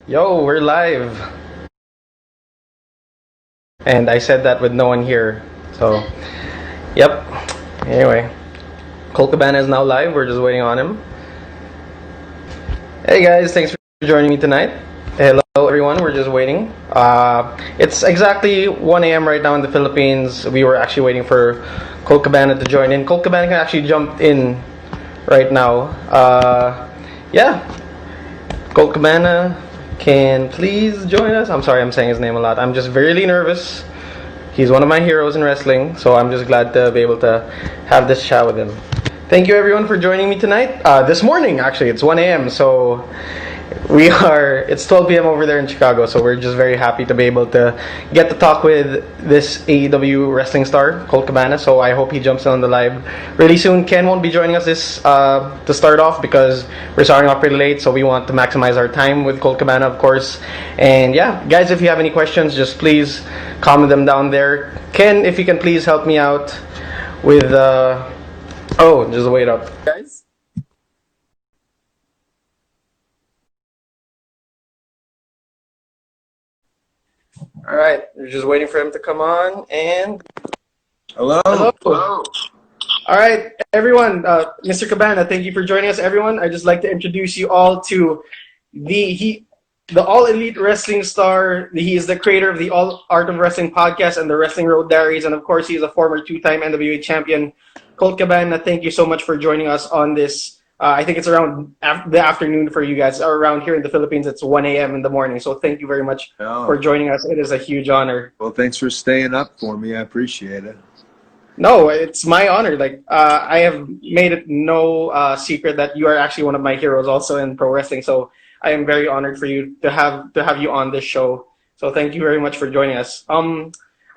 Yo, we're live. And I said that with no one here. So, yep. Anyway, Colt Cabana is now live. We're just waiting on him. Hey guys, thanks for joining me tonight. Hello everyone, we're just waiting. It's exactly 1 a.m. right now in the Philippines. We were actually waiting for Colt Cabana to join in. Colt Cabana can actually jump in right now. Yeah, Colt Cabana can please join us. I'm sorry I'm saying his name a lot. I'm just really nervous. He's one of my heroes in wrestling, so I'm just glad to be able to have this chat with him. Thank you everyone for joining me tonight. This morning, actually, it's 1 a.m., so it's 12 p.m. over there in Chicago, so we're just very happy to be able to get to talk with this AEW wrestling star, Colt Cabana, so I hope he jumps in on the live really soon. Ken won't be joining us this to start off because we're starting off pretty late, so we want to maximize our time with Colt Cabana, of course. And yeah, guys, if you have any questions, just please comment them down there. Ken, if you can please help me out with oh, just wait up. Guys? All right, we're just waiting for him to come on. And Hello. hello. Hello. All right, everyone. Mr. Cabana, thank you for joining us, everyone. I'd just like to introduce you all to the All Elite Wrestling Star. He is the creator of the All Art of Wrestling podcast and the Wrestling Road Diaries, and of course, he is a former two-time NWA champion. Colt Cabana, thank you so much for joining us on this. I think it's around the afternoon for you guys. Around here in the Philippines, it's 1 a.m. in the morning. So thank you very much for joining us. It is a huge honor. Well, thanks for staying up for me. I appreciate it. No, it's my honor. Like I have made it no secret that you are actually one of my heroes, also in pro wrestling. So I am very honored for you to have you on this show. So thank you very much for joining us.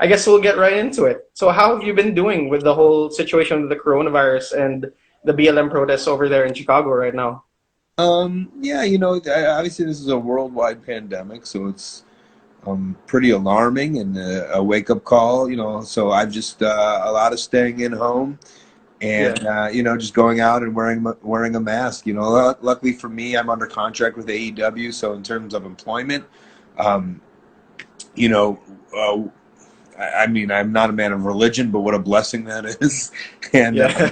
I guess we'll get right into it. So how have you been doing with the whole situation with the coronavirus and the BLM protests over there in Chicago right now? Yeah, obviously this is a worldwide pandemic, so it's pretty alarming and a wake-up call, so I've just a lot of staying in home and Yeah. just going out and wearing a mask. Luckily for me, I'm under contract with AEW, so in terms of employment, um, you know, uh, I mean, I'm not a man of religion, but what a blessing that is. And Yeah.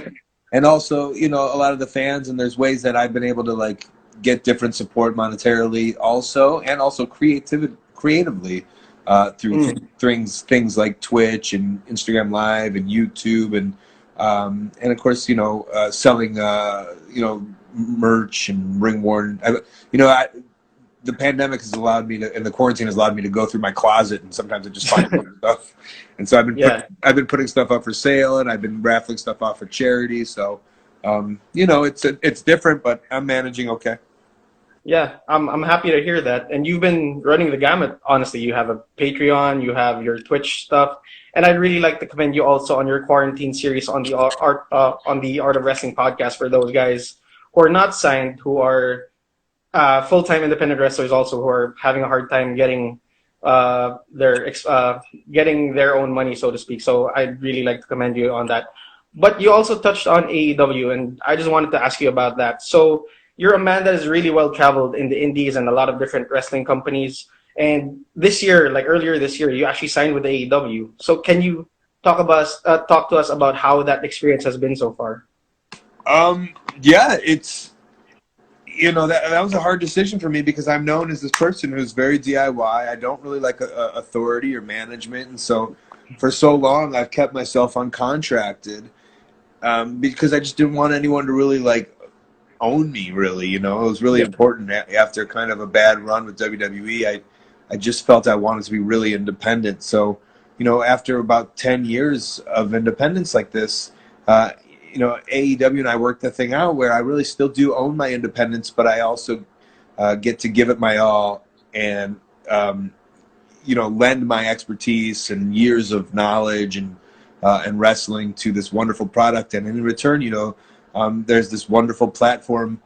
and also, a lot of the fans, and there's ways that I've been able to like get different support monetarily also, and also creatively through Mm. things like Twitch and Instagram Live and YouTube and of course, selling merch and ring worn. The pandemic has allowed me to, and the quarantine has allowed me to go through my closet, and sometimes I just find stuff. And so Yeah. I've been putting stuff up for sale, and I've been raffling stuff off for charity. So, it's different, but I'm managing okay. Yeah, I'm happy to hear that. And you've been running the gamut, honestly. You have a Patreon, you have your Twitch stuff, and I'd really like to commend you also on your quarantine series on the Art of Wrestling podcast for those guys who are not signed, who are full-time independent wrestlers also who are having a hard time getting getting their own money, so to speak. So I'd really like to commend you on that. But you also touched on AEW, and I just wanted to ask you about that. So you're a man that is really well traveled in the indies and a lot of different wrestling companies. And this year, like earlier this year, you actually signed with AEW. So can you talk to us about how that experience has been so far? Yeah, it's that was a hard decision for me because I'm known as this person who's very DIY. I don't really like authority or management, and so for so long I've kept myself uncontracted because I just didn't want anyone to really like own me. Really, it was really Yeah. important after kind of a bad run with WWE. I just felt I wanted to be really independent. So, after about 10 years of independence like this, uh, AEW and I worked the thing out where I really still do own my independence, but I also get to give it my all and, lend my expertise and years of knowledge and wrestling to this wonderful product. And in return, there's this wonderful platform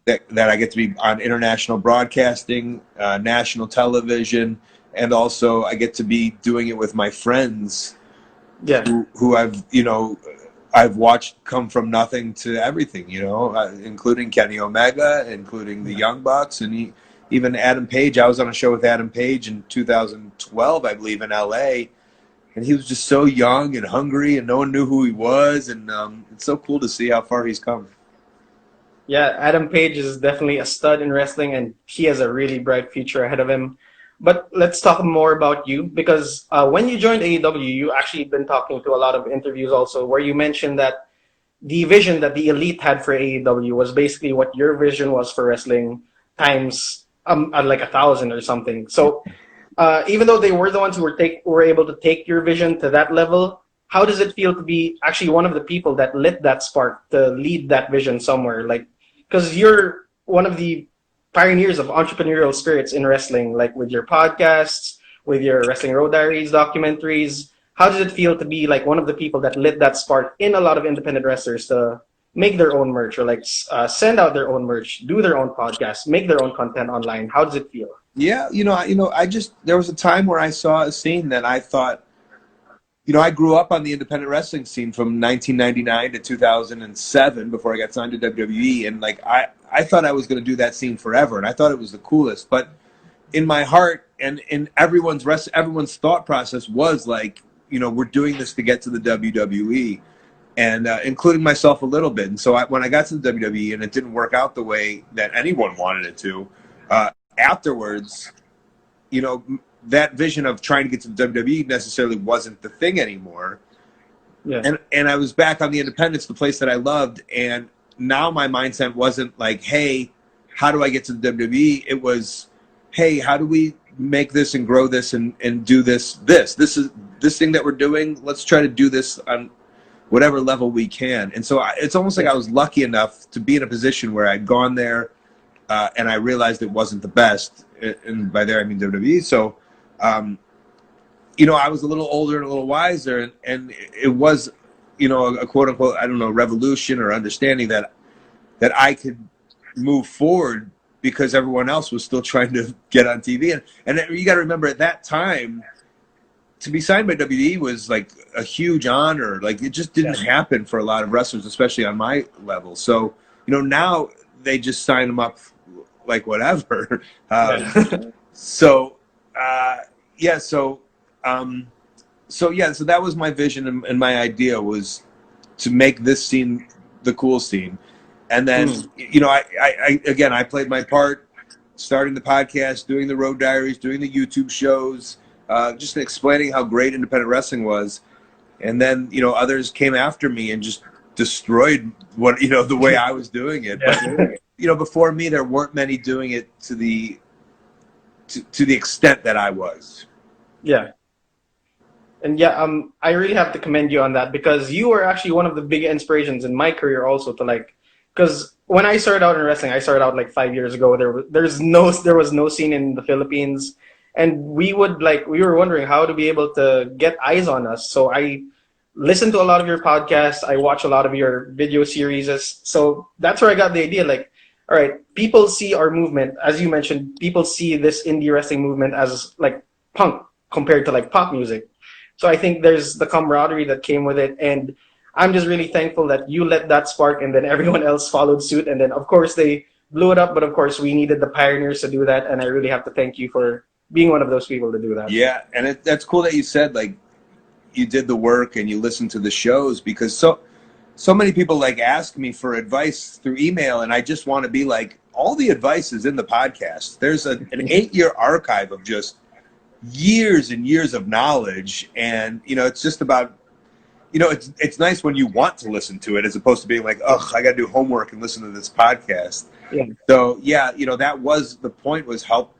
that I get to be on international broadcasting, national television, and also I get to be doing it with my friends Yeah. who I've watched come from nothing to everything, including Kenny Omega, including the Young Bucks, and even Adam Page. I was on a show with Adam Page in 2012, I believe, in LA, and he was just so young and hungry, and no one knew who he was, and it's so cool to see how far he's come. Yeah, Adam Page is definitely a stud in wrestling, and he has a really bright future ahead of him. But let's talk more about you because when you joined AEW, you actually been talking to a lot of interviews also where you mentioned that the vision that the elite had for AEW was basically what your vision was for wrestling times like 1,000 or something. So even though they were the ones who were able to take your vision to that level, how does it feel to be actually one of the people that lit that spark to lead that vision somewhere? Like, because you're one of the pioneers of entrepreneurial spirits in wrestling, like with your podcasts, with your Wrestling Road Diaries documentaries. How does it feel to be like one of the people that lit that spark in a lot of independent wrestlers to make their own merch or like send out their own merch, do their own podcasts, make their own content online? How does it feel? Yeah, I just there was a time where I saw a scene that I thought, I grew up on the independent wrestling scene from 1999 to 2007 before I got signed to WWE, and like I thought I was going to do that scene forever, and I thought it was the coolest. But in my heart and in everyone's thought process was like, we're doing this to get to the WWE, and including myself a little bit. And so when I got to the WWE and it didn't work out the way that anyone wanted it to, afterwards, that vision of trying to get to the WWE necessarily wasn't the thing anymore. Yeah. And I was back on the independents, the place that I loved. And now my mindset wasn't like, hey, how do I get to the WWE? It was, hey, how do we make this and grow this and do this is this thing that we're doing. Let's try to do this on whatever level we can. And so it's almost like I was lucky enough to be in a position where I'd gone there and I realized it wasn't the best. And by there, I mean WWE. So, I was a little older and a little wiser, and it was, a quote unquote, I don't know, revolution or understanding that I could move forward because everyone else was still trying to get on TV. And you got to remember at that time, to be signed by WWE was like a huge honor. Like it just didn't happen for a lot of wrestlers, especially on my level. So, now they just sign them up like whatever. So that was my vision and my idea was to make this scene the cool scene. And then, I played my part, starting the podcast, doing the Road Diaries, doing the YouTube shows, just explaining how great independent wrestling was. And then, others came after me and just destroyed the way I was doing it. But, before me, there weren't many doing it to the extent that I was. Yeah. And I really have to commend you on that because you were actually one of the big inspirations in my career also to like, because when I started out in wrestling, I started out like 5 years ago. There was no scene in the Philippines, and we were wondering how to be able to get eyes on us. So I listened to a lot of your podcasts. I watch a lot of your video series. So that's where I got the idea. Like, all right, people see our movement, as you mentioned. People see this indie wrestling movement as like punk compared to like pop music. So I think there's the camaraderie that came with it, and I'm just really thankful that you let that spark and then everyone else followed suit. And then, of course, they blew it up. But, of course, we needed the pioneers to do that. And I really have to thank you for being one of those people to do that. Yeah, and that's cool that you said, like, you did the work and you listened to the shows because so many people, like, ask me for advice through email. And I just want to be like, all the advice is in the podcast. There's an 8-year archive of just years and years of knowledge. And, it's just about, it's nice when you want to listen to it as opposed to being like, oh, I got to do homework and listen to this podcast. Yeah. So, that was the point, was help,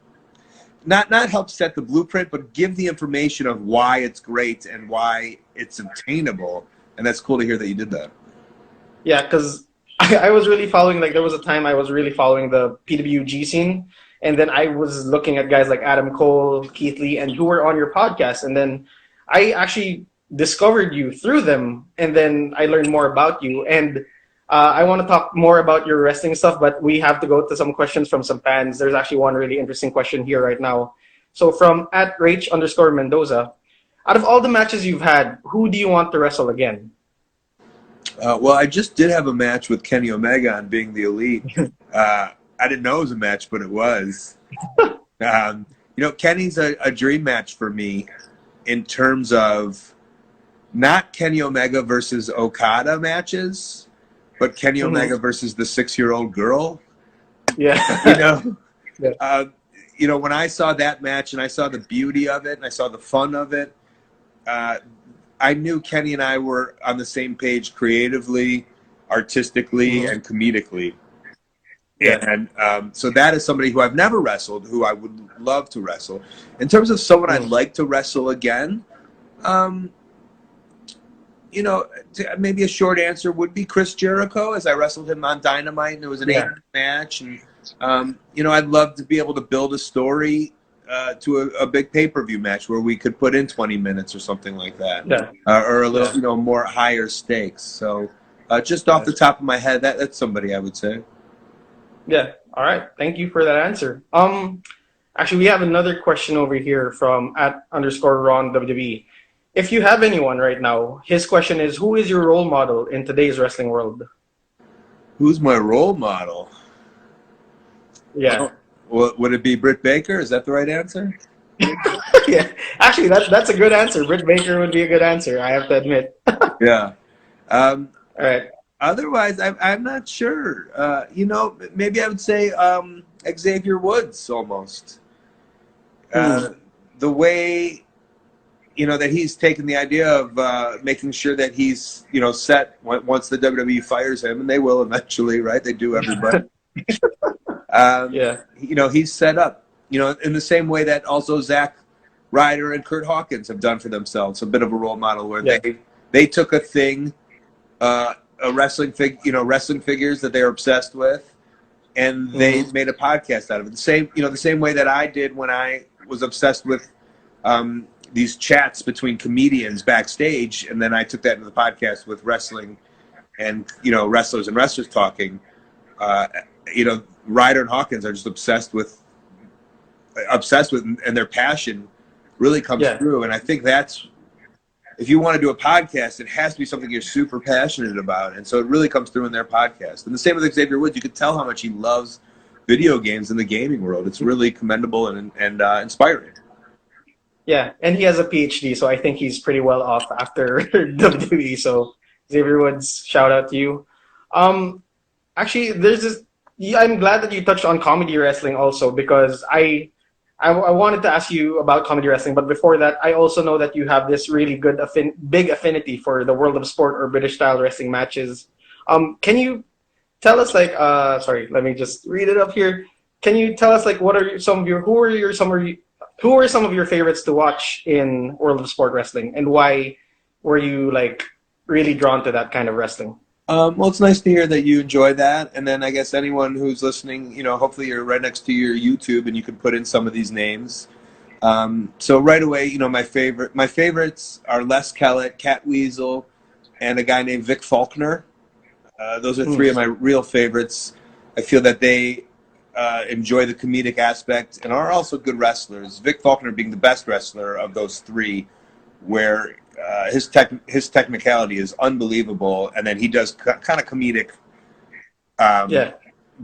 not help set the blueprint, but give the information of why it's great and why it's obtainable. And that's cool to hear that you did that. Yeah, because I was really following, like there was a time I was really following the PWG scene. And then I was looking at guys like Adam Cole, Keith Lee, and who were on your podcast. And then I actually discovered you through them, and then I learned more about you. And I want to talk more about your wrestling stuff, but we have to go to some questions from some fans. There's actually one really interesting question here right now. So from @Rach_Mendoza, out of all the matches you've had, who do you want to wrestle again? Well, I just did have a match with Kenny Omega on Being the Elite. I didn't know it was a match, but it was. Kenny's a dream match for me in terms of not Kenny Omega versus Okada matches, but Kenny Omega versus the 6-year-old girl. Yeah. When I saw that match and I saw the beauty of it and I saw the fun of it, I knew Kenny and I were on the same page creatively, artistically, and comedically. Yeah. And so that is somebody who I've never wrestled, who I would love to wrestle. In terms of someone I'd like to wrestle again, maybe a short answer would be Chris Jericho, as I wrestled him on Dynamite, and it was an 8-minute match. And, I'd love to be able to build a story to a big pay-per-view match where we could put in 20 minutes or something like that. Yeah. Or a little, more higher stakes. So just off the top of my head, that's somebody I would say. Yeah. All right. Thank you for that answer. Actually, we have another question over here from @_Ron WWE. If you have anyone right now, his question is, who is your role model in today's wrestling world? Who's my role model? Yeah. Would it be Britt Baker? Is that the right answer? Yeah. Actually, that's a good answer. Britt Baker would be a good answer, I have to admit. Yeah. All right. Otherwise, I'm not sure. Maybe I would say Xavier Woods almost. The way, that he's taken the idea of making sure that he's, set once the WWE fires him, and they will eventually, right? They do, everybody. He's set up, in the same way that also Zack Ryder and Kurt Hawkins have done for themselves, a bit of a role model where they took a thing, wrestling figures that they were obsessed with, and they made a podcast out of it. The same way that I did when I was obsessed with these chats between comedians backstage, and then I took that into the podcast with wrestling and wrestlers and wrestlers talking. Ryder and Hawkins are just obsessed with, and their passion really comes through. And I think that's, if you want to do a podcast, it has to be something you're super passionate about. And so it really comes through in their podcast. And the same with Xavier Woods. You could tell how much he loves video games in the gaming world. It's really commendable and inspiring. Yeah, and he has a PhD, so I think he's pretty well off after WWE. So Xavier Woods, shout out to you. Actually, there's this. I'm glad that you touched on comedy wrestling also, because I wanted to ask you about comedy wrestling, but before that, I also know that you have this really good big affinity for the world of sport or British style wrestling matches. Can you tell us, like, sorry, let me just read it up here. Can you tell us, like, who are some of your favorites to watch in world of sport wrestling, and why were you, like, really drawn to that kind of wrestling? Well, it's nice to hear that you enjoy that. And then I guess anyone who's listening, hopefully you're right next to your YouTube and you can put in some of these names. So right away, my favorites are Les Kellett, Cat Weasel, and a guy named Vic Faulkner. Those are three of my real favorites. I feel that they enjoy the comedic aspect and are also good wrestlers. Vic Faulkner being the best wrestler of those three, where his technicality is unbelievable, and then he does kind of comedic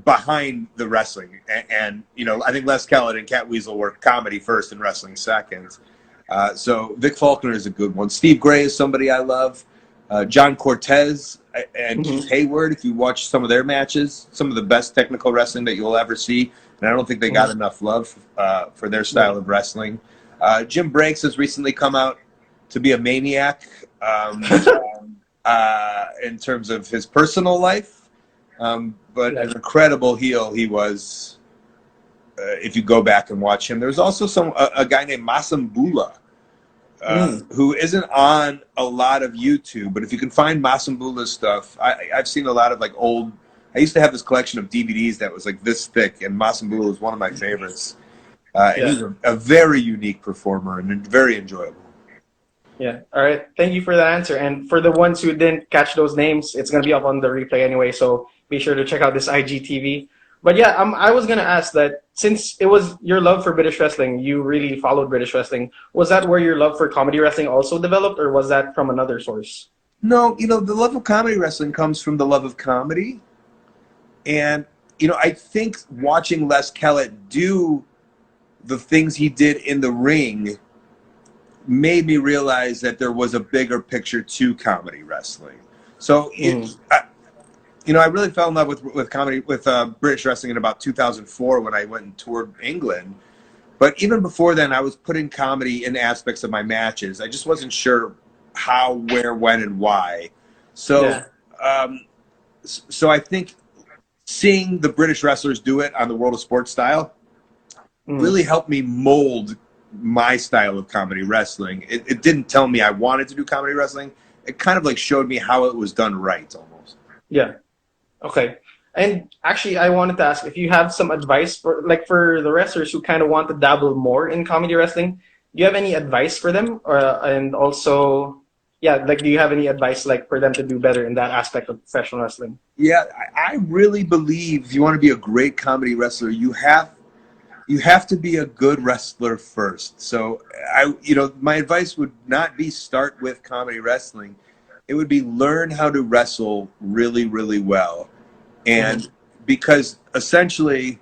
behind the wrestling. And I think Les Kellett and Cat Weasel were comedy first and wrestling second. So Vic Faulkner is a good one. Steve Gray is somebody I love. John Cortez and Keith Hayward, if you watch some of their matches, some of the best technical wrestling that you'll ever see. And I don't think they got enough love for their style of wrestling. Jim Breaks has recently come out to be a maniac in terms of his personal life. But an incredible heel he was if you go back and watch him. There's also a guy named Masambula, who isn't on a lot of YouTube, but if you can find Masambula's stuff, I've seen a lot of old. I used to have this collection of DVDs that was this thick, and Masambula was one of my favorites. And he's a very unique performer and very enjoyable. Yeah. All right. Thank you for that answer. And for the ones who didn't catch those names, it's going to be up on the replay anyway, so be sure to check out this IGTV. But yeah, I was going to ask that since it was your love for British wrestling, you really followed British wrestling, was that where your love for comedy wrestling also developed, or was that from another source? No, the love of comedy wrestling comes from the love of comedy. And I think watching Les Kellett do the things he did in the ring made me realize that there was a bigger picture to comedy wrestling. So, I really fell in love with comedy, with British wrestling in about 2004 when I went and toured England. But even before then, I was putting comedy in aspects of my matches. I just wasn't sure how, where, when, and why. So, Yeah. so I think seeing the British wrestlers do it on the World of Sports style Mm. really helped me mold my style of comedy wrestling. It didn't tell me I wanted to do comedy wrestling. It kind of like showed me how it was done right, almost. Yeah. Okay. And actually, I wanted to ask if you have some advice for the wrestlers who kind of want to dabble more in comedy wrestling. Do you have any advice for them, and also, yeah, like, do you have any advice like for them to do better in that aspect of professional wrestling? Yeah, I really believe if you want to be a great comedy wrestler, you have to be a good wrestler first. So my advice would not be start with comedy wrestling. It would be learn how to wrestle really, really well. Mm-hmm. And because essentially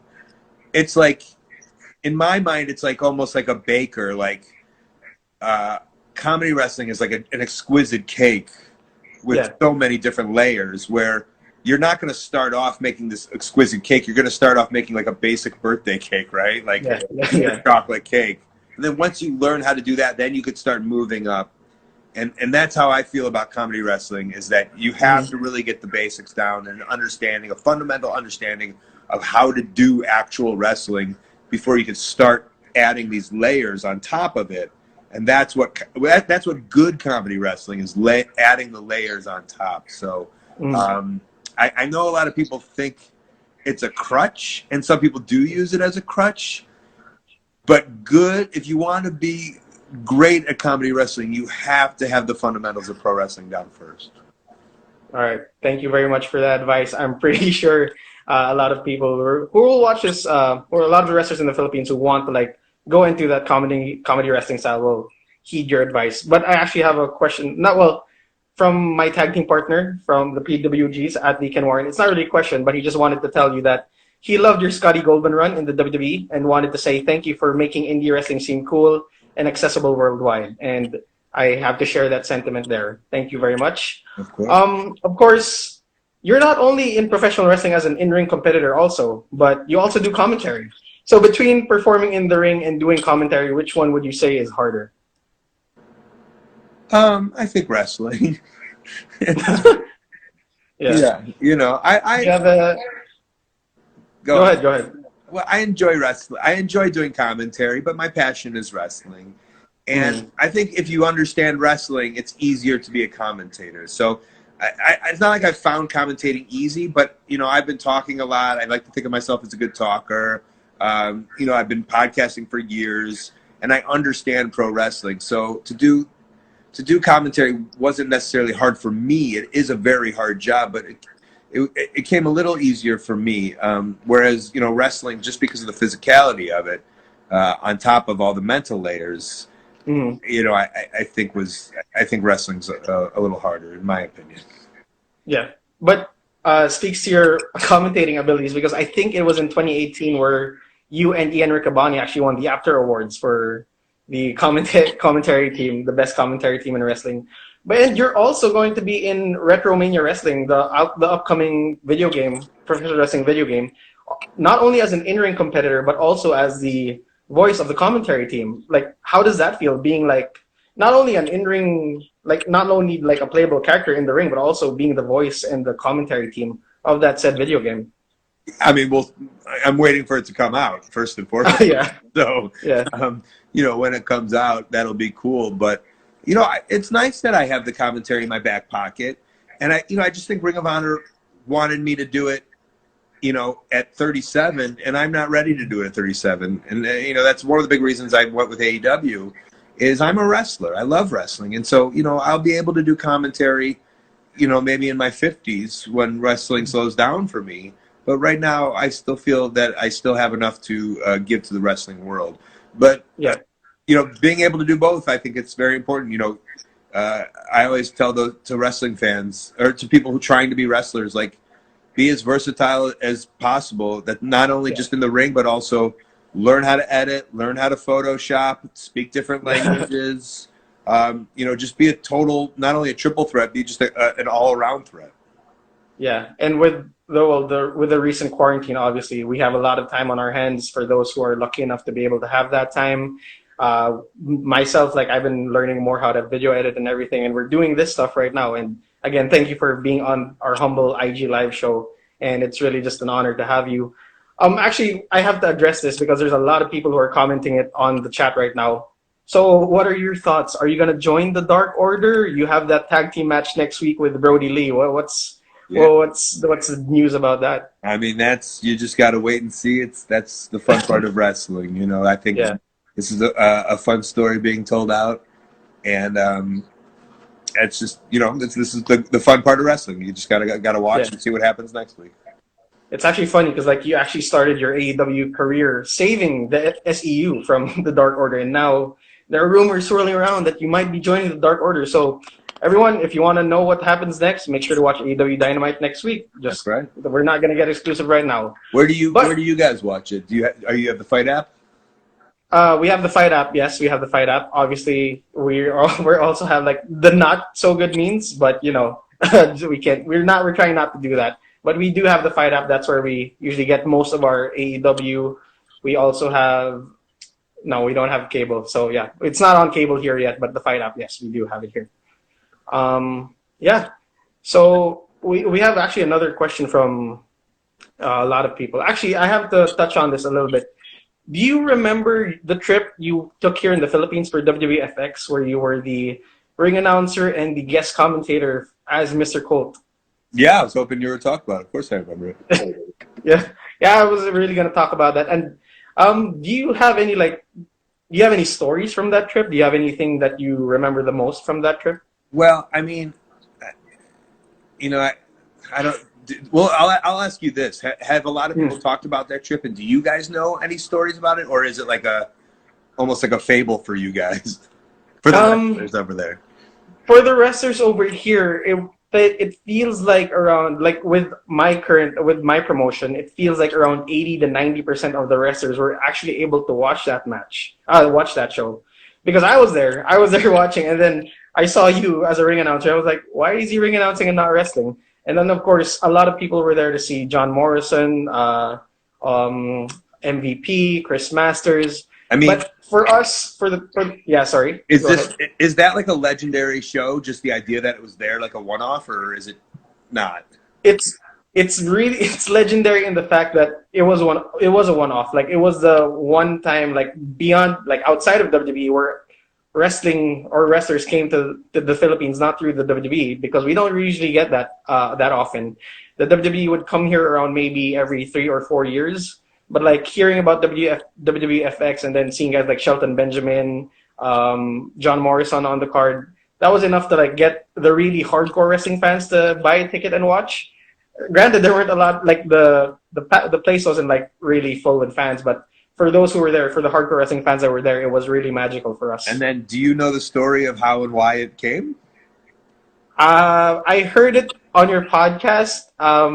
it's like, in my mind, it's like almost like a baker. Like uh, comedy wrestling is like an exquisite cake with Yeah. so many different layers where you're not going to start off making this exquisite cake. You're going to start off making like a basic birthday cake, right? Like Yeah. Yeah. a Yeah. chocolate cake. And then once you learn how to do that, then you could start moving up. And that's how I feel about comedy wrestling, is that you have Mm-hmm. to really get the basics down and a fundamental understanding of how to do actual wrestling before you can start adding these layers on top of it. And that's what good comedy wrestling is, adding the layers on top. So Mm. um, I know a lot of people think it's a crutch, and some people do use it as a crutch. But if you want to be great at comedy wrestling, you have to have the fundamentals of pro wrestling down first. All right. Thank you very much for that advice. I'm pretty sure a lot of people who will watch this, or a lot of the wrestlers in the Philippines who want to like go into that comedy wrestling style will heed your advice. But I actually have a question. Not well from my tag team partner from the PWGs at the Ken Warren. It's not really a question, but he just wanted to tell you that he loved your Scotty Goldman run in the WWE and wanted to say thank you for making indie wrestling seem cool and accessible worldwide. And I have to share that sentiment there. Thank you very much. Of course. Of course, you're not only in professional wrestling as an in-ring competitor also, but you also do commentary. So between performing in the ring and doing commentary, which one would you say is harder? I think wrestling. Yeah. Yeah, Do you have a go Go ahead. ahead, go ahead. Well, I enjoy wrestling. I enjoy doing commentary, but my passion is wrestling. And Mm, I think if you understand wrestling, it's easier to be a commentator. So it's not like I found commentating easy, but I've been talking a lot. I like to think of myself as a good talker. I've been podcasting for years, and I understand pro wrestling. So to do commentary wasn't necessarily hard for me. It is a very hard job, but it came a little easier for me. Whereas wrestling, just because of the physicality of it, on top of all the mental layers, mm, I think wrestling's a little harder in my opinion. yeah. But speaks to your commentating abilities because I think it was in 2018 where you and Ian Riccaboni actually won the After Awards for the commentary team, the best commentary team in wrestling. But and you're also going to be in Retromania Wrestling, the upcoming video game, professional wrestling video game, not only as an in-ring competitor but also as the voice of the commentary team. Like, how does that feel being like not only an in-ring, like not only like a playable character in the ring, but also being the voice and the commentary team of that said video game? I mean, well, I'm waiting for it to come out first and foremost. Yeah, So, yeah, when it comes out, that'll be cool. But it's nice that I have the commentary in my back pocket, and I just think Ring of Honor wanted me to do it, at 37, and I'm not ready to do it at 37. And that's one of the big reasons I went with AEW, is I'm a wrestler. I love wrestling, and so I'll be able to do commentary, maybe in my 50s when wrestling slows down for me. But right now, I still feel that I still have enough to give to the wrestling world. But yeah. being able to do both, I think it's very important. I always tell to wrestling fans or to people who are trying to be wrestlers, like, be as versatile as possible. That not only just in the ring, but also learn how to edit, learn how to Photoshop, speak different languages. Just be a total, not only a triple threat, be just an all-around threat. Yeah, and with the recent quarantine, obviously, we have a lot of time on our hands for those who are lucky enough to be able to have that time. Myself, like I've been learning more how to video edit and everything, and we're doing this stuff right now. And again, thank you for being on our humble IG live show, and it's really just an honor to have you. Actually, I have to address this because there's a lot of people who are commenting it on the chat right now. So, what are your thoughts? Are you gonna join the Dark Order? You have that tag team match next week with Brody Lee. What's the news about that? I mean, you just got to wait and see. That's the fun part of wrestling. I think this is a fun story being told out, and it's just this is the fun part of wrestling. You just gotta watch and see what happens next week. It's actually funny because like you actually started your AEW career saving the SEU from the Dark Order, and now there are rumors swirling around that you might be joining the Dark Order. So everyone, if you want to know what happens next, make sure to watch AEW Dynamite next week. That's right. We're not going to get exclusive right now. Where do you guys watch it? Do you have the Fight app? We have the Fight app. Yes, we have the Fight app. Obviously, we also have like the not so good means, but we can't. We're trying not to do that. But we do have the Fight app. That's where we usually get most of our AEW. We also have. No, we don't have cable. So yeah, it's not on cable here yet. But the Fight app, yes, we do have it here. So we have actually another question from a lot of people. Actually, I have to touch on this a little bit. Do you remember the trip you took here in the Philippines for WWFX, where you were the ring announcer and the guest commentator as Mr. Colt? Yeah, I was hoping you were talking about it. Of course I remember it. yeah, I was really going to talk about that. And do you have any stories from that trip? Do you have anything that you remember the most from that trip? Well, I mean, I don't. Well, I'll ask you this: have a lot of people talked about that trip, and do you guys know any stories about it, or is it like almost like a fable for you guys, for the wrestlers over there? For the wrestlers over here, it feels like around with my promotion, it feels like around 80 to 90% of the wrestlers were actually able to watch that show, because I was there watching, and then I saw you as a ring announcer. I was like, why is he ring announcing and not wrestling? And then, of course, a lot of people were there to see John Morrison, MVP, Chris Masters. I mean, but for us, sorry. Is that like a legendary show? Just the idea that it was there, like a one-off, or is it not? It's legendary in the fact that it was a one-off. Like it was the one time, like beyond, like outside of WWE, where wrestling or wrestlers came to the Philippines, not through the WWE, because we don't usually get that often. The WWE would come here around maybe every 3 or 4 years, but like hearing about WWFX and then seeing guys like Shelton Benjamin, John Morrison on the card, that was enough to like get the really hardcore wrestling fans to buy a ticket and watch. Granted, there weren't a lot, like the place wasn't like really full with fans, but for those who were there, for the hardcore wrestling fans that were there, it was really magical for us. And then, do you know the story of how and why it came? I heard it on your podcast. I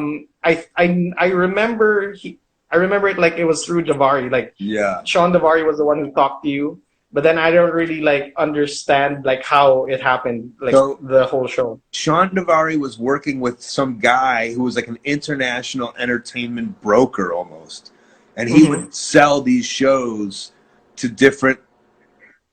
remember it like it was through Davari. Like, yeah, Sean Davari was the one who talked to you. But then I don't really like understand like how it happened, like the whole show. Sean Davari was working with some guy who was like an international entertainment broker almost. And he would sell these shows to different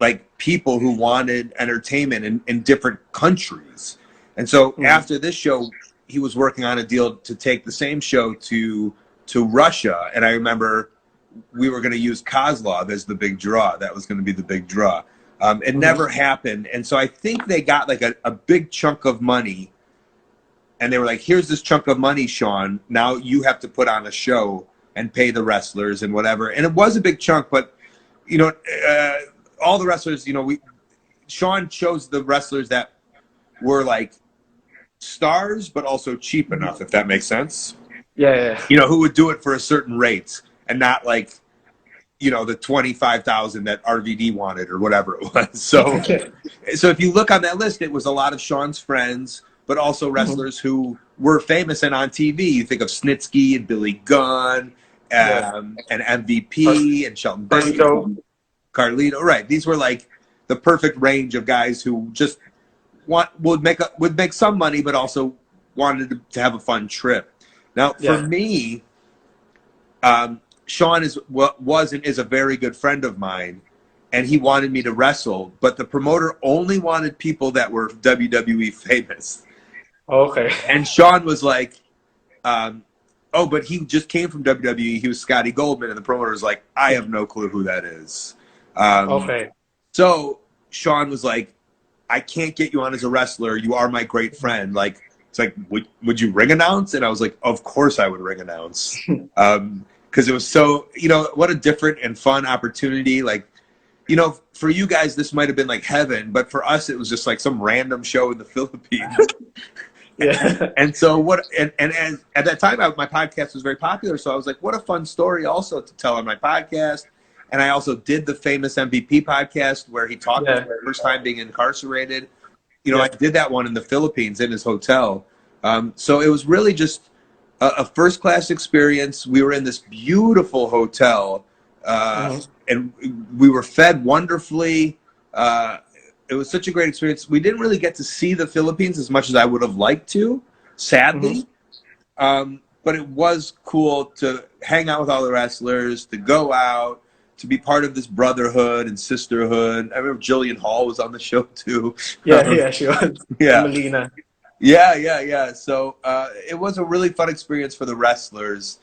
like people who wanted entertainment in different countries. And so after this show, he was working on a deal to take the same show to Russia. And I remember we were going to use Kozlov as the big draw. That was going to be the big draw. It never happened. And so I think they got like a big chunk of money. And they were like, here's this chunk of money, Sean. Now you have to put on a show and pay the wrestlers and whatever. And it was a big chunk, but, all the wrestlers, Sean chose the wrestlers that were like stars, but also cheap enough, if that makes sense. Yeah. Who would do it for a certain rate and not like, the 25,000 that RVD wanted or whatever it was. So if you look on that list, it was a lot of Sean's friends, but also wrestlers who were famous and on TV. You think of Snitsky and Billy Gunn, Yeah. and MVP and Shelton Benson, Carlito. Carlito. Right. These were like the perfect range of guys who just would make some money, but also wanted to have a fun trip. Now, for Yeah. me, Sean was and is a very good friend of mine, and he wanted me to wrestle, but the promoter only wanted people that were WWE famous. Okay. And Sean was like, "Oh, but he just came from WWE. He was Scotty Goldman," and the promoter was like, "I have no clue who that is." Okay. So Sean was like, "I can't get you on as a wrestler. You are my great friend. Like, it's like, would you ring announce?" And I was like, "Of course I would ring announce." Because it was so, what a different and fun opportunity. Like, for you guys, this might have been like heaven, but for us, it was just like some random show in the Philippines. Yeah. And so as, at that time, my podcast was very popular. So I was like, what a fun story also to tell on my podcast. And I also did the famous MVP podcast where he talked about Yeah. the first time being incarcerated. Yeah. I did that one in the Philippines in his hotel. So it was really just a first class experience. We were in this beautiful hotel, and we were fed wonderfully. It was such a great experience. We didn't really get to see the Philippines as much as I would have liked to, sadly. But it was cool to hang out with all the wrestlers, to go out, to be part of this brotherhood and sisterhood. I remember Jillian Hall was on the show too. Yeah. Yeah. She was. And Yeah. Melina. Yeah. So it was a really fun experience for the wrestlers.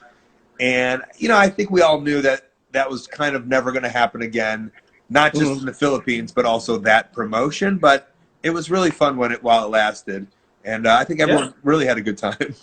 And, I think we all knew that that was kind of never going to happen again, not just in the Philippines, but also that promotion. But it was really fun while it lasted. And I think everyone really had a good time.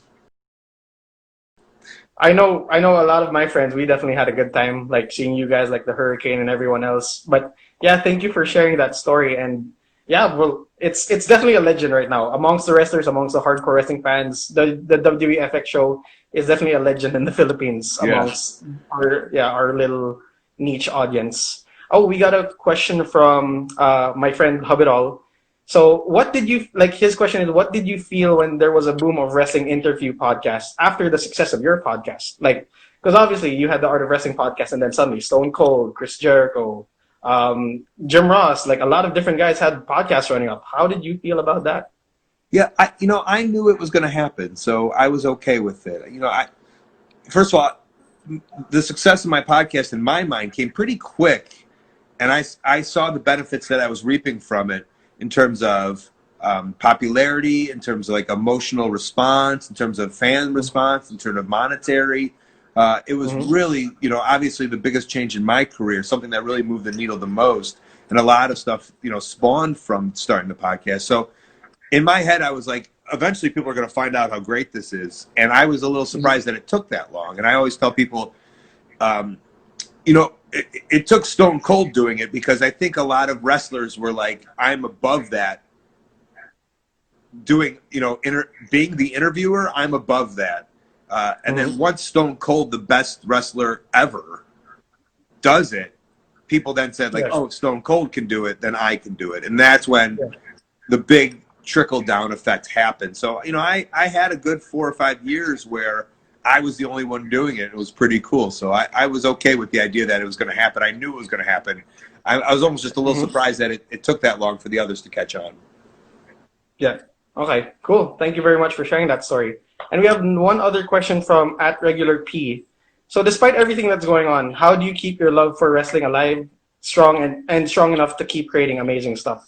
I know a lot of my friends, we definitely had a good time, like seeing you guys, like the Hurricane and everyone else. But yeah, thank you for sharing that story. And yeah, well, it's definitely a legend right now amongst the wrestlers, amongst the hardcore wrestling fans. The WWFX show is definitely a legend in the Philippines Yeah. amongst our little niche audience. Oh, we got a question from my friend Hubidol. So, what did you like? His question is, what did you feel when there was a boom of wrestling interview podcasts after the success of your podcast? Like, because obviously you had the Art of Wrestling podcast, and then suddenly Stone Cold, Chris Jericho, Jim Ross, like a lot of different guys had podcasts running up. How did you feel about that? Yeah, I knew it was going to happen, so I was okay with it. First of all, the success of my podcast in my mind came pretty quick, and I saw the benefits that I was reaping from it in terms of popularity, in terms of like emotional response, in terms of fan response, in terms of monetary. It was really, obviously the biggest change in my career, something that really moved the needle the most, and a lot of stuff, spawned from starting the podcast. So in my head, I was like, eventually people are going to find out how great this is. And I was a little surprised that it took that long. And I always tell people, it took Stone Cold doing it, because I think a lot of wrestlers were like, I'm above that. Doing, being the interviewer, I'm above that. And then once Stone Cold, the best wrestler ever, does it, people then said, like, oh, if Stone Cold can do it, then I can do it. And that's when the big trickle down effect happened. So, I had a good 4 or 5 years where I was the only one doing it. It was pretty cool. So I was okay with the idea that it was going to happen. I knew it was going to happen. I was almost just a little surprised that it took that long for the others to catch on. Yeah. Okay, cool. Thank you very much for sharing that story. And we have one other question from @regularp. So despite everything that's going on, how do you keep your love for wrestling alive, strong and strong enough to keep creating amazing stuff?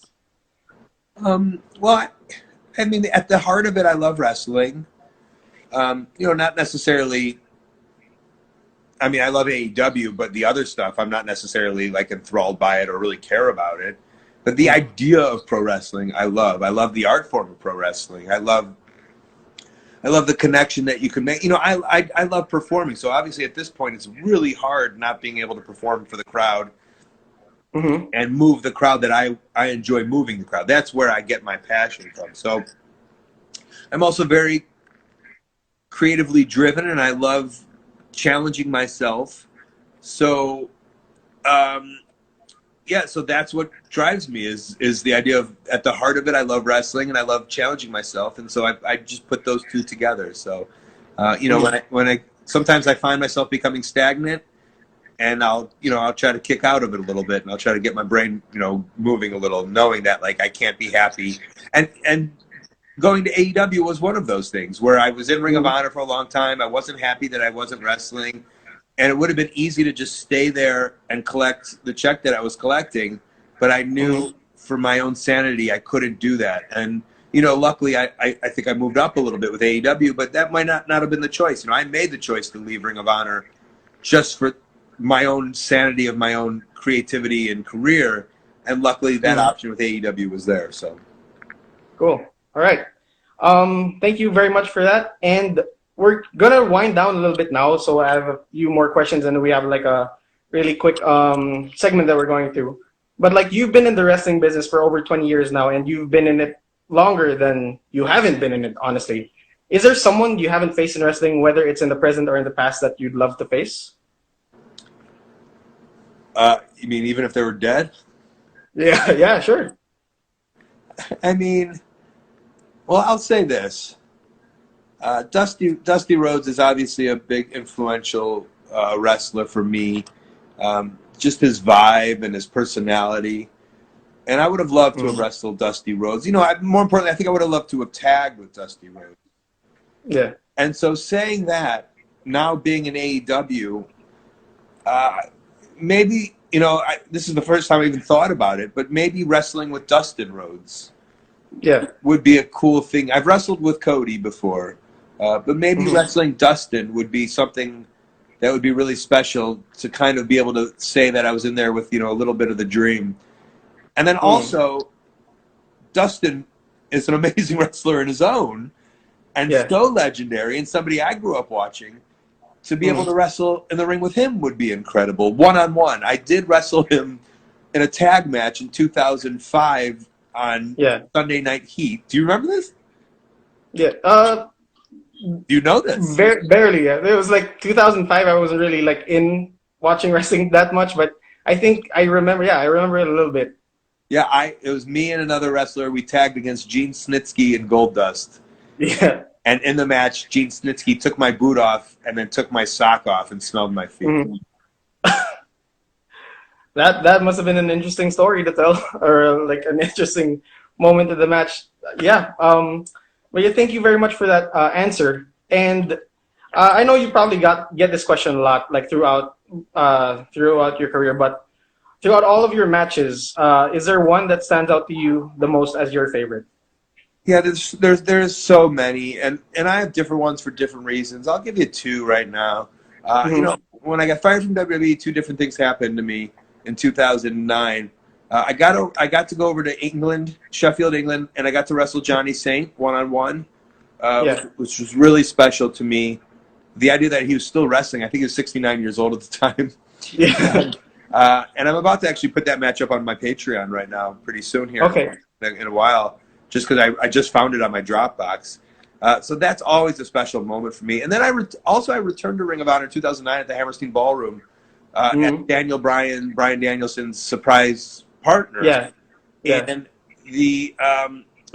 Well, I mean, at the heart of it, I love wrestling. Not necessarily. I mean, I love AEW, but the other stuff, I'm not necessarily like enthralled by it or really care about it. But the idea of pro wrestling, I love. I love the art form of pro wrestling. I love the connection that you can make. I love performing. So obviously, at this point, it's really hard not being able to perform for the crowd and move the crowd that I enjoy moving the crowd. That's where I get my passion from. So I'm also very creatively driven, and I love challenging myself. So, yeah, so that's what drives me is the idea of, at the heart of it, I love wrestling and I love challenging myself, and so I just put those two together. So, you know, when I sometimes I find myself becoming stagnant, and I'll try to kick out of it a little bit, and I'll try to get my brain, moving a little, knowing that like I can't be happy, and going to AEW was one of those things where I was in Ring of Honor for a long time. I wasn't happy that I wasn't wrestling. And it would have been easy to just stay there and collect the check that I was collecting. But I knew for my own sanity, I couldn't do that. And, luckily, I think I moved up a little bit with AEW, but that might not have been the choice. I made the choice to leave Ring of Honor just for my own sanity of my own creativity and career. And luckily, that option with AEW was there. So, cool. All right. Thank you very much for that. And we're gonna wind down a little bit now, so I have a few more questions, and we have like a really quick segment that we're going through. But like, you've been in the wrestling business for over 20 years now, and you've been in it longer than you haven't been in it, honestly. Is there someone you haven't faced in wrestling, whether it's in the present or in the past, that you'd love to face? you mean even if they were dead? Yeah, yeah, sure. I mean, well, I'll say this. Dusty Rhodes is obviously a big influential wrestler for me. Just his vibe and his personality. And I would have loved to have wrestled Dusty Rhodes. More importantly, I think I would have loved to have tagged with Dusty Rhodes. Yeah. And so saying that, now being in AEW, maybe, this is the first time I even thought about it, but maybe wrestling with Dustin Rhodes would be a cool thing. I've wrestled with Cody before, but maybe wrestling Dustin would be something that would be really special, to kind of be able to say that I was in there with, a little bit of the dream. And then also, Dustin is an amazing wrestler in his own, and so legendary, and somebody I grew up watching. To be able to wrestle in the ring with him would be incredible, one-on-one. I did wrestle him in a tag match in 2005 on Sunday Night Heat. Do you remember this? Yeah. You know this? Barely. Yeah. It was like 2005. I wasn't really like in watching wrestling that much, but I think I remember. Yeah, I remember it a little bit. Yeah, it was me and another wrestler. We tagged against Gene Snitsky and Goldust. Yeah. And in the match, Gene Snitsky took my boot off and then took my sock off and smelled my feet. That must have been an interesting story to tell, or like an interesting moment of the match. Yeah. But yeah, thank you very much for that answer. And I know you probably get this question a lot, like throughout your career, but throughout all of your matches, is there one that stands out to you the most as your favorite? Yeah, there's so many, and I have different ones for different reasons. I'll give you two right now. When I got fired from WWE, two different things happened to me in 2009. I got to go over to England, Sheffield, England, and I got to wrestle Johnny Saint one-on-one, which was really special to me. The idea that he was still wrestling, I think he was 69 years old at the time. Yeah. And I'm about to actually put that match up on my Patreon right now, pretty soon here. Okay. In a while, just because I just found it on my Dropbox. So that's always a special moment for me. And then I returned to Ring of Honor in 2009 at the Hammerstein Ballroom at Daniel Bryan Danielson's surprise partner. Yeah. And the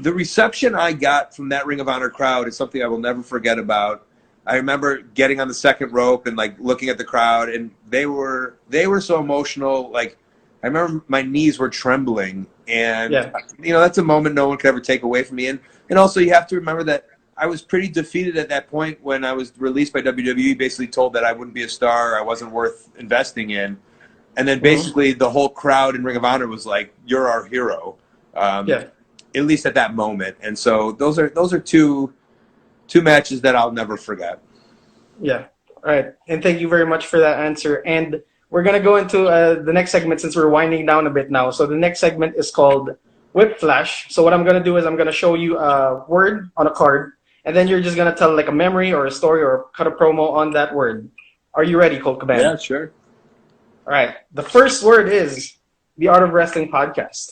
reception I got from that Ring of Honor crowd is something I will never forget about. I remember getting on the second rope and like looking at the crowd, and they were so emotional. Like, I remember my knees were trembling, and that's a moment no one could ever take away from me. And also, you have to remember that I was pretty defeated at that point when I was released by WWE, basically told that I wouldn't be a star, I wasn't worth investing in. And then basically the whole crowd in Ring of Honor was like, "You're our hero," at least at that moment. And so those are two matches that I'll never forget. Yeah. All right. And thank you very much for that answer. And we're going to go into the next segment, since we're winding down a bit now. So the next segment is called Whip Flash. So what I'm going to do is I'm going to show you a word on a card, and then you're just going to tell like a memory or a story or cut a promo on that word. Are you ready, Colt Cabana? Yeah, sure. All right. The first word is the Art of Wrestling podcast.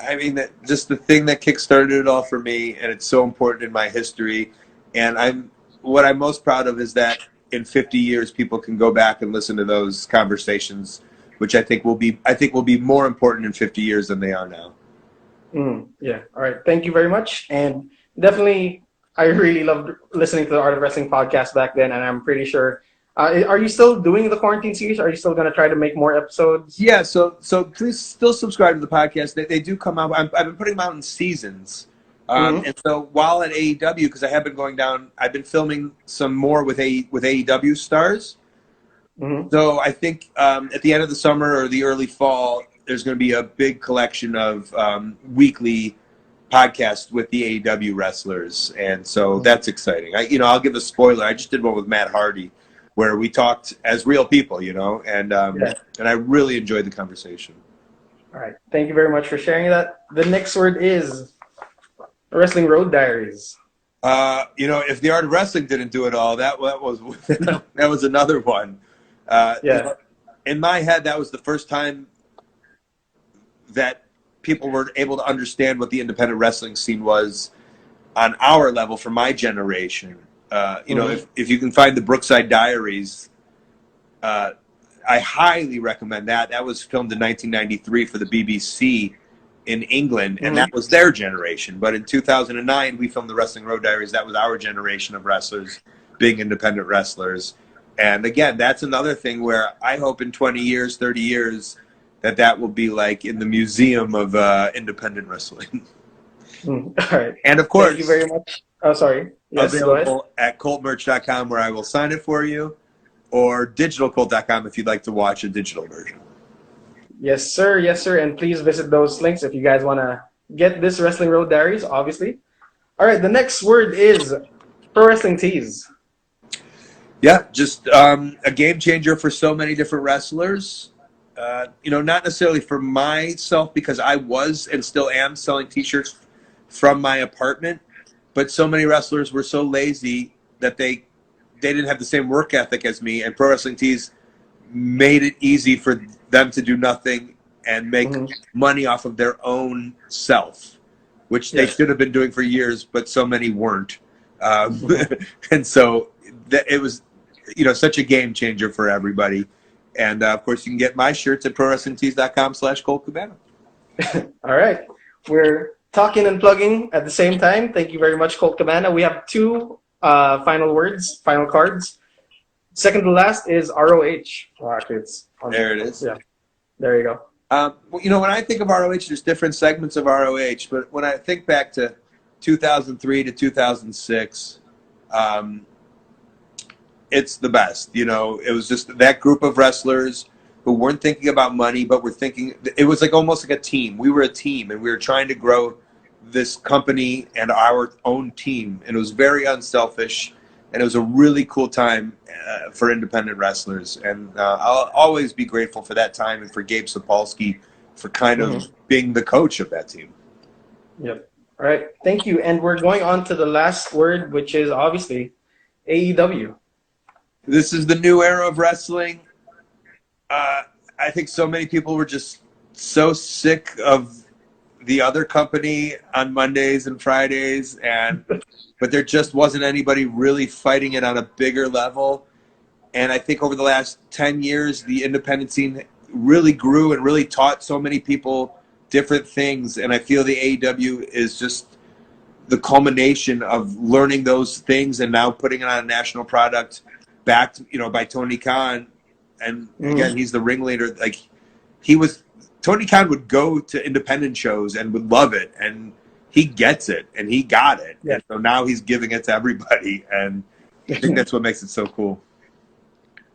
I mean, just the thing that kickstarted it all for me, and it's so important in my history. And what I'm most proud of is that in 50 years, people can go back and listen to those conversations which I think will be more important in 50 years than they are now. Yeah. All right. Thank you very much. And definitely, I really loved listening to the Art of Wrestling podcast back then. And I'm pretty sure. Are you still doing the quarantine series? Are you still going to try to make more episodes? Yeah. So please still subscribe to the podcast. They do come out. I've been putting them out in seasons. And so while at AEW, because I have been going down, I've been filming some more with AEW stars. So I think at the end of the summer or the early fall, there's going to be a big collection of weekly podcasts with the AEW wrestlers, and so that's exciting. I'll give a spoiler. I just did one with Matt Hardy, where we talked as real people, and I really enjoyed the conversation. All right. Thank you very much for sharing that. The next word is Wrestling Road Diaries. If the Art of Wrestling didn't do it all, that was another one. In my head, that was the first time that people were able to understand what the independent wrestling scene was on our level for my generation. If you can find the Brookside Diaries, I highly recommend that. That was filmed in 1993 for the BBC in England, and that was their generation. But in 2009, we filmed the Wrestling Road Diaries. That was our generation of wrestlers being independent wrestlers. And again, that's another thing where I hope in 20 years, 30 years, that will be like in the museum of independent wrestling. All right. And of course, thank you very much. Oh, sorry. Yes, available at coltmerch.com, where I will sign it for you, or digitalcolt.com if you'd like to watch a digital version. Yes, sir. Yes, sir. And please visit those links if you guys want to get this Wrestling Road Diaries, obviously. All right. The next word is Pro Wrestling Tees. Yeah, just a game changer for so many different wrestlers. Not necessarily for myself, because I was and still am selling T-shirts from my apartment, but so many wrestlers were so lazy that they didn't have the same work ethic as me, and Pro Wrestling Tees made it easy for them to do nothing and make money off of their own self, which they should have been doing for years, but so many weren't. And so it was, such a game changer for everybody. And of course, you can get my shirts at prowrestlingtees.com/Colt Cabana. All right. We're talking and plugging at the same time. Thank you very much, Colt Cabana. We have two final words, final cards. Second to last is ROH. Oh, actually, it's on there. It is. Yeah. There you go. When I think of ROH, there's different segments of ROH. But when I think back to 2003 to 2006, it's the best. It was just that group of wrestlers who weren't thinking about money, but were thinking. It was like almost like a team. We were a team, and we were trying to grow this company and our own team. And it was very unselfish, and it was a really cool time for independent wrestlers. And I'll always be grateful for that time and for Gabe Sapolsky for kind of being the coach of that team. Yep. All right. Thank you. And we're going on to the last word, which is obviously AEW. This is the new era of wrestling. I think so many people were just so sick of the other company on Mondays and Fridays, but there just wasn't anybody really fighting it on a bigger level. And I think over the last 10 years, the independent scene really grew and really taught so many people different things. And I feel the AEW is just the culmination of learning those things and now putting it on a national product, backed, by Tony Khan. And again, he's the ringleader. Like Tony Khan would go to independent shows and would love it, and he gets it, and he got it. Yeah. And so now he's giving it to everybody, and I think that's what makes it so cool.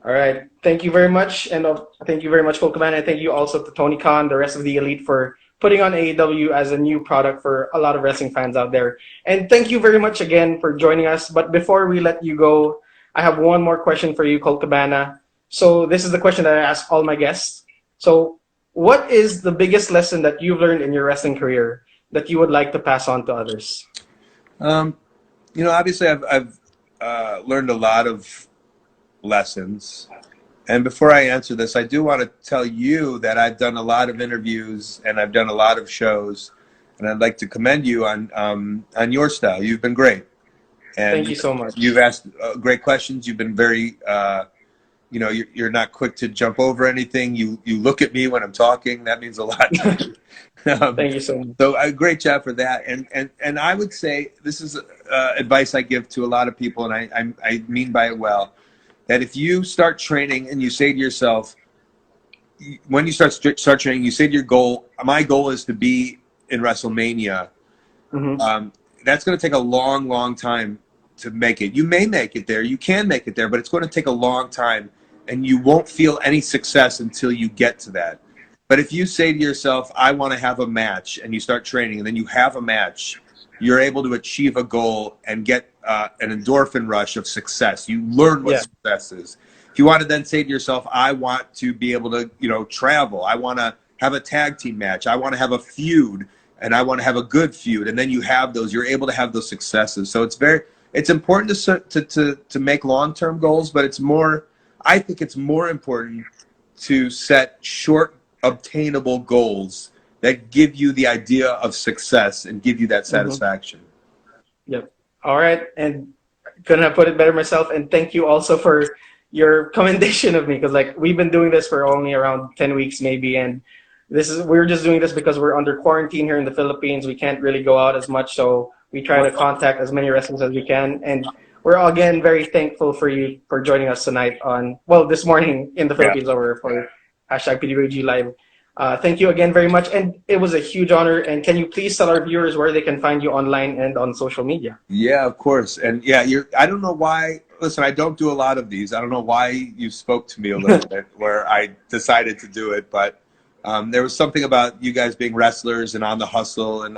All right. Thank you very much. And thank you very much, Colt Cabana. And thank you also to Tony Khan, the rest of the elite, for putting on AEW as a new product for a lot of wrestling fans out there. And thank you very much again for joining us. But before we let you go, I have one more question for you, Colt Cabana. So this is the question that I ask all my guests. So what is the biggest lesson that you've learned in your wrestling career that you would like to pass on to others? Obviously I've learned a lot of lessons. And before I answer this, I do want to tell you that I've done a lot of interviews and I've done a lot of shows, and I'd like to commend you on your style. You've been great. And thank you so much. You've asked great questions. You've been very you're not quick to jump over anything. You look at me when I'm talking. That means a lot. Thank you so much. So a great job for that. And I would say this is advice I give to a lot of people, and I mean by it well, that if you start training and you say to yourself, when you start training, you say to your goal, my goal is to be in WrestleMania. Mm-hmm. That's going to take a long, long time to make it. You may make it there. You can make it there, but it's going to take a long time, and you won't feel any success until you get to that. But if you say to yourself, I want to have a match, and you start training, and then you have a match, you're able to achieve a goal and get an endorphin rush of success. You learn what success is. If you want to then say to yourself, I want to be able to, travel. I want to have a tag team match. I want to have a feud, and I want to have a good feud. And then you have those. You're able to have those successes. So it's important to make long-term goals, but I think it's more important to set short, obtainable goals that give you the idea of success and give you that satisfaction. Yep. All right. And couldn't have put it better myself. And thank you also for your commendation of me, because we've been doing this for only around 10 weeks maybe, and we're just doing this because we're under quarantine here in the Philippines. We can't really go out as much, so we try to contact as many wrestlers as we can. And we're again very thankful for you for joining us tonight this morning in the Philippines over for #PWG Live. Thank you again very much, and it was a huge honor. And can you please tell our viewers where they can find you online and on social media? Yeah, of course. And I don't know why. Listen, I don't do a lot of these. I don't know why you spoke to me a little bit where I decided to do it, but there was something about you guys being wrestlers and on the hustle, and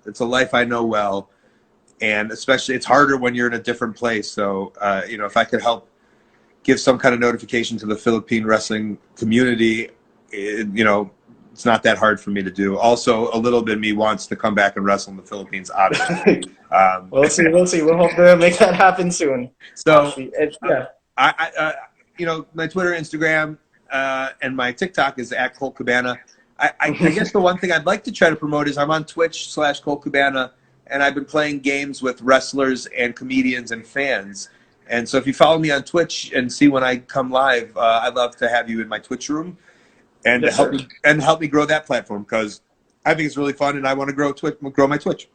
it's a life I know well, and especially it's harder when you're in a different place. So if I could help give some kind of notification to the Philippine wrestling community, it's not that hard for me to do. Also, a little bit of me wants to come back and wrestle in the Philippines, obviously. We'll see. We'll hope to make that happen soon. So, my Twitter, Instagram, and my TikTok is at Colt Cabana. I guess the one thing I'd like to try to promote is I'm on Twitch/Colt Cabana, and I've been playing games with wrestlers and comedians and fans. And so if you follow me on Twitch and see when I come live, I'd love to have you in my Twitch room and help me grow that platform, because I think it's really fun and I want to grow my Twitch.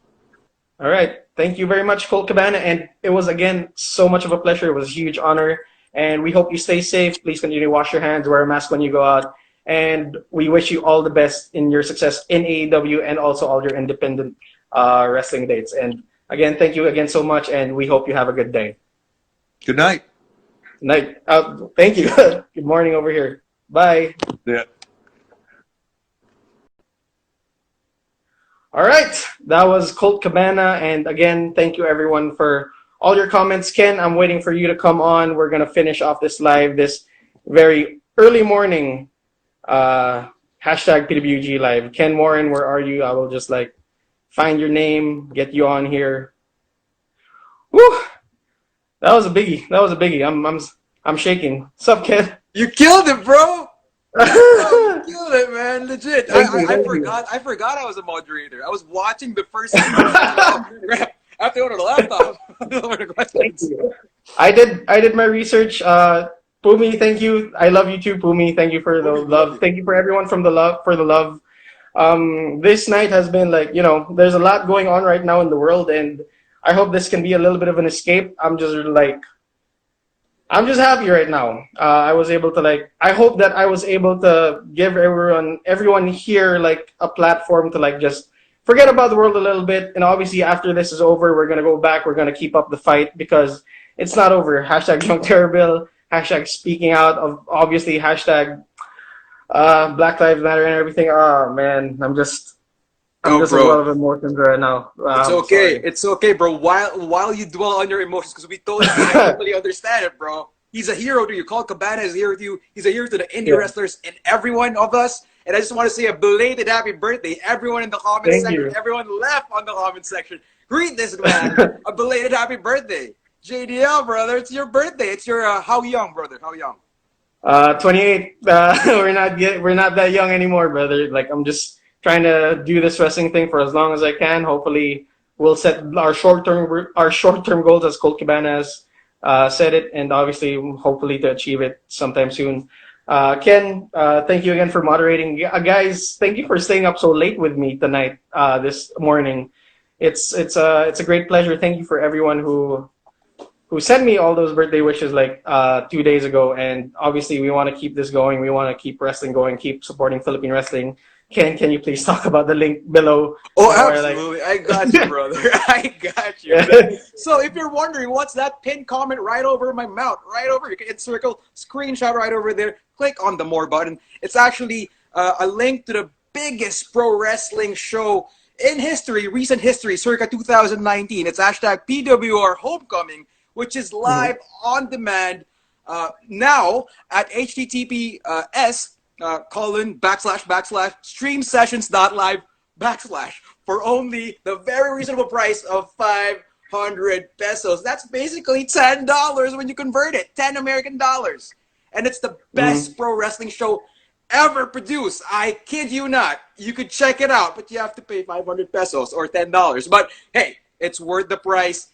All right. Thank you very much, Colt Cabana. And it was, again, so much of a pleasure. It was a huge honor. And we hope you stay safe. Please continue to wash your hands, wear a mask when you go out. And we wish you all the best in your success in AEW and also all your independent wrestling dates. And again, thank you again so much. And we hope you have a good day. Good night. Good night. Thank you. Good morning over here. Bye. Yeah. All right, that was Colt Cabana, and again, thank you everyone for all your comments. Ken, I'm waiting for you to come on. We're gonna finish off this live this very early morning. #PWG Live. Ken Warren, where are you? I will just find your name, get you on here. Woo! That was a biggie. I'm shaking. What's up, Ken? You killed it, bro. You killed it, man. Legit. I forgot I was a moderator. I was watching the first I have to go to the laptop. Thank you. I did my research. Pumi, thank you. I love you too, Pumi. Thank you for the love. Thank you for everyone for the love. This night has been there's a lot going on right now in the world, and I hope this can be a little bit of an escape. I'm just happy right now. I was able to I hope that I was able to give everyone here a platform to just forget about the world a little bit. And obviously after this is over, we're gonna go back. We're gonna keep up the fight because it's not over. #YoungTerrorbill. #Speaking out of obviously #Black Lives Matter and everything. Oh man, I'm just a lot of emotions right now. It's okay. Sorry. It's okay, bro. While you dwell on your emotions, because we totally understand it, bro. He's a hero to you. Colt Cabana is a hero to you. He's a hero to the indie wrestlers and every one of us. And I just want to say a belated happy birthday. Everyone in the comment section, everyone left on the comment section. Greet this man. A belated happy birthday. JDL, brother. It's your birthday. It's your how young, brother? How young? 28. We're not that young anymore, brother. I'm just trying to do this wrestling thing for as long as I can. Hopefully, we'll set our short-term goals as Colt Cabana has set it, and obviously, hopefully, to achieve it sometime soon. Ken, thank you again for moderating. Guys, thank you for staying up so late with me tonight, this morning. It's a great pleasure. Thank you for everyone who sent me all those birthday wishes like 2 days ago. And obviously, we want to keep this going. We want to keep wrestling going, keep supporting Philippine wrestling. Ken, can you please talk about the link below? Oh, Or like, absolutely. I got you, brother. I got you, yeah. man. So if you're wondering what's that pinned comment right over my mouth, right over, you can encircle, screenshot right over there, click on the more button. It's actually a link to the biggest pro wrestling show in history, recent history, circa 2019. It's hashtag PWR Homecoming, which is live on demand now at https colon / streamsessions.live / for only the very reasonable price of 500 pesos. That's basically $10 when you convert it, 10 American dollars. And it's the best pro wrestling show ever produced. I kid you not. You could check it out, but you have to pay 500 pesos or $10. But hey, it's worth the price.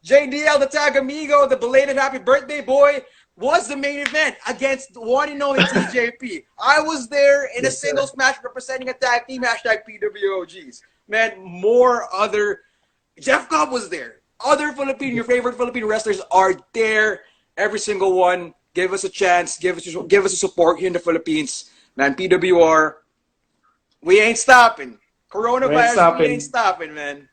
JDL, the Tag Amigo, the belated happy birthday boy, was the main event against the one and only TJP. I was there in a singles match representing a tag team, hashtag PWOGs. Man, more other... Jeff Cobb was there. Other Philippine, your favorite Philippine wrestlers are there. Every single one. Give us a chance. Give us a support here in the Philippines. Man, PWR, we ain't stopping. Coronavirus, we ain't stopping, man.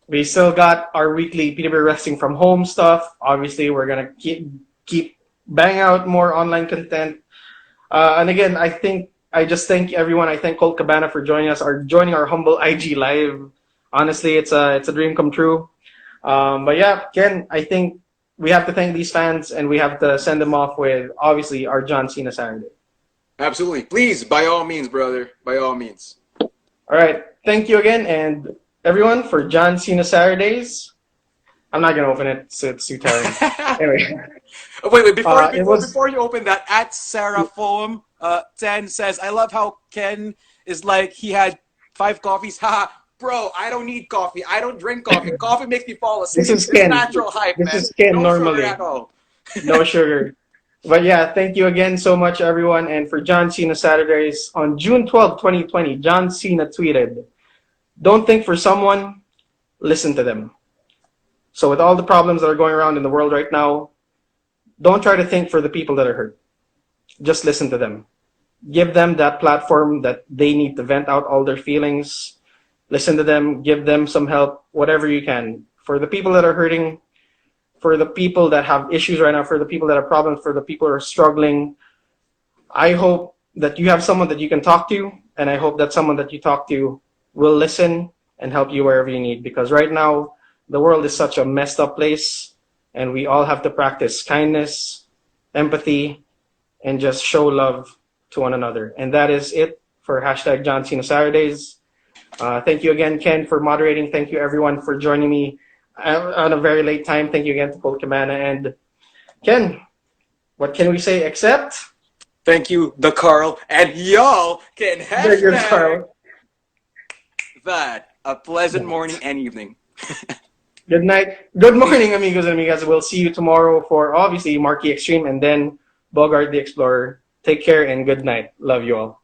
We still got our weekly PW Wrestling from Home stuff. Obviously, we're gonna keep bang out more online content. And again, I just thank everyone. I thank Colt Cabana for joining our humble IG live. Honestly, it's a dream come true. But yeah, Ken, I think we have to thank these fans, and we have to send them off with obviously our John Cena Saturday. Absolutely, please, by all means, brother, by all means. All right, thank you again, and everyone for John Cena Saturdays. I'm not gonna open it, so it's too tiring. Anyway. Wait, before you open that, at Sarah Foam 10 says, I love how Ken is like he had 5 coffees. Haha, bro, I don't need coffee. I don't drink coffee. Coffee makes me fall asleep. This is Ken. Natural hype, this man. is Ken No normally. sugar at all. No sugar. But yeah, thank you again so much, everyone. And for John Cena Saturdays, on June 12, 2020, John Cena tweeted, "Don't think for someone, listen to them." So with all the problems that are going around in the world right now, don't try to think for the people that are hurt. Just listen to them. Give them that platform that they need to vent out all their feelings. Listen to them, give them some help, whatever you can. For the people that are hurting, for the people that have issues right now, for the people that have problems, for the people who are struggling, I hope that you have someone that you can talk to, and I hope that someone that you talk to will listen and help you wherever you need. Because right now, the world is such a messed up place, and we all have to practice kindness, empathy, and just show love to one another. And that is it for hashtag John Cena Saturdays. Thank you again, Ken, for moderating. Thank you, everyone, for joining me on a very late time. Thank you again to Colt Cabana. And Ken, what can we say except... Thank you, the Carl, and y'all can hashtag that a pleasant morning and evening. Good night. Good morning, amigos and amigas. We'll see you tomorrow for obviously Marquee Extreme and then Bogart the Explorer. Take care and good night. Love you all.